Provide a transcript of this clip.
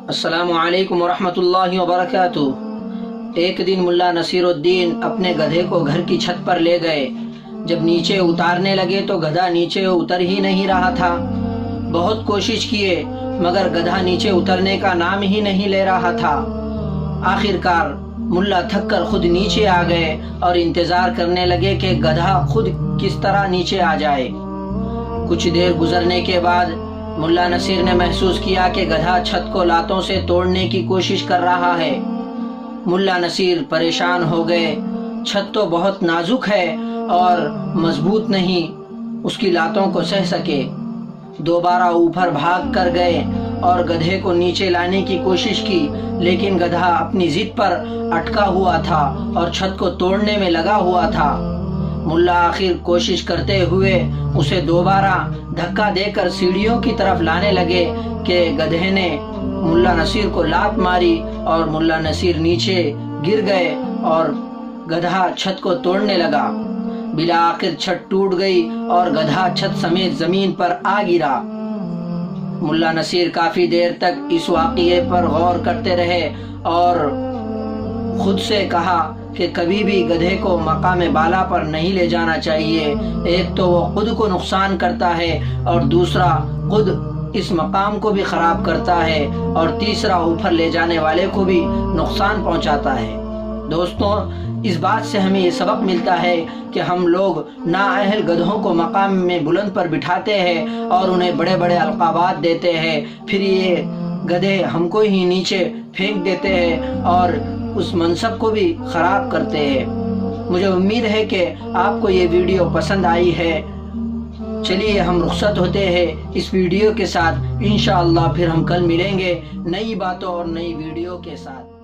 السلام علیکم ورحمۃ اللہ وبرکاتہ۔ ایک دن ملا نصیر الدین اپنے گدھے کو گھر کی چھت پر لے گئے۔ جب نیچے اتارنے لگے تو گدھا نیچے اتر ہی نہیں رہا تھا۔ بہت کوشش کیے مگر گدھا نیچے اترنے کا نام ہی نہیں لے رہا تھا۔ آخر کار ملا تھک کر خود نیچے آ گئے اور انتظار کرنے لگے کہ گدھا خود کس طرح نیچے آ جائے۔ کچھ دیر گزرنے کے بعد ملا نصیر نے محسوس کیا کہ گدھا چھت کو لاتوں سے توڑنے کی کوشش کر رہا ہے۔ ملا نصیر پریشان ہو گئے۔ چھت تو بہت نازک ہے اور مضبوط نہیں اس کی لاتوں کو سہ سکے۔ دوبارہ اوپر بھاگ کر گئے اور گدھے کو نیچے لانے کی کوشش کی، لیکن گدھا اپنی ضد پر اٹکا ہوا تھا اور چھت کو توڑنے میں لگا ہوا تھا۔ ملا آخر کوشش کرتے ہوئے اسے دوبارہ دھکا دے کر سیڑھیوں کی طرف لانے لگے کہ گدھے نے ملا نصیر کو لات ماری اور ملا نصیر نیچے گر گئے اور گدھا چھت کو توڑنے لگا۔ بالآخر چھت ٹوٹ گئی اور گدھا چھت سمیت زمین پر آ گرا۔ ملا نصیر کافی دیر تک اس واقعے پر غور کرتے رہے اور خود سے کہا کہ کبھی بھی گدھے کو مقام بالا پر نہیں لے جانا چاہیے۔ ایک تو وہ خود کو نقصان کرتا ہے اور دوسرا خود اس مقام کو بھی خراب کرتا ہے اور تیسرا اوپر لے جانے والے کو بھی نقصان پہنچاتا ہے۔ دوستوں، اس بات سے ہمیں یہ سبق ملتا ہے کہ ہم لوگ نااہل گدھوں کو مقام میں بلند پر بٹھاتے ہیں اور انہیں بڑے بڑے القابات دیتے ہیں، پھر یہ گدھے ہم کو ہی نیچے پھینک دیتے ہیں اور اس منصب کو بھی خراب کرتے ہیں۔ مجھے امید ہے کہ آپ کو یہ ویڈیو پسند آئی ہے۔ چلیے ہم رخصت ہوتے ہیں اس ویڈیو کے ساتھ۔ انشاءاللہ پھر ہم کل ملیں گے نئی باتوں اور نئی ویڈیو کے ساتھ۔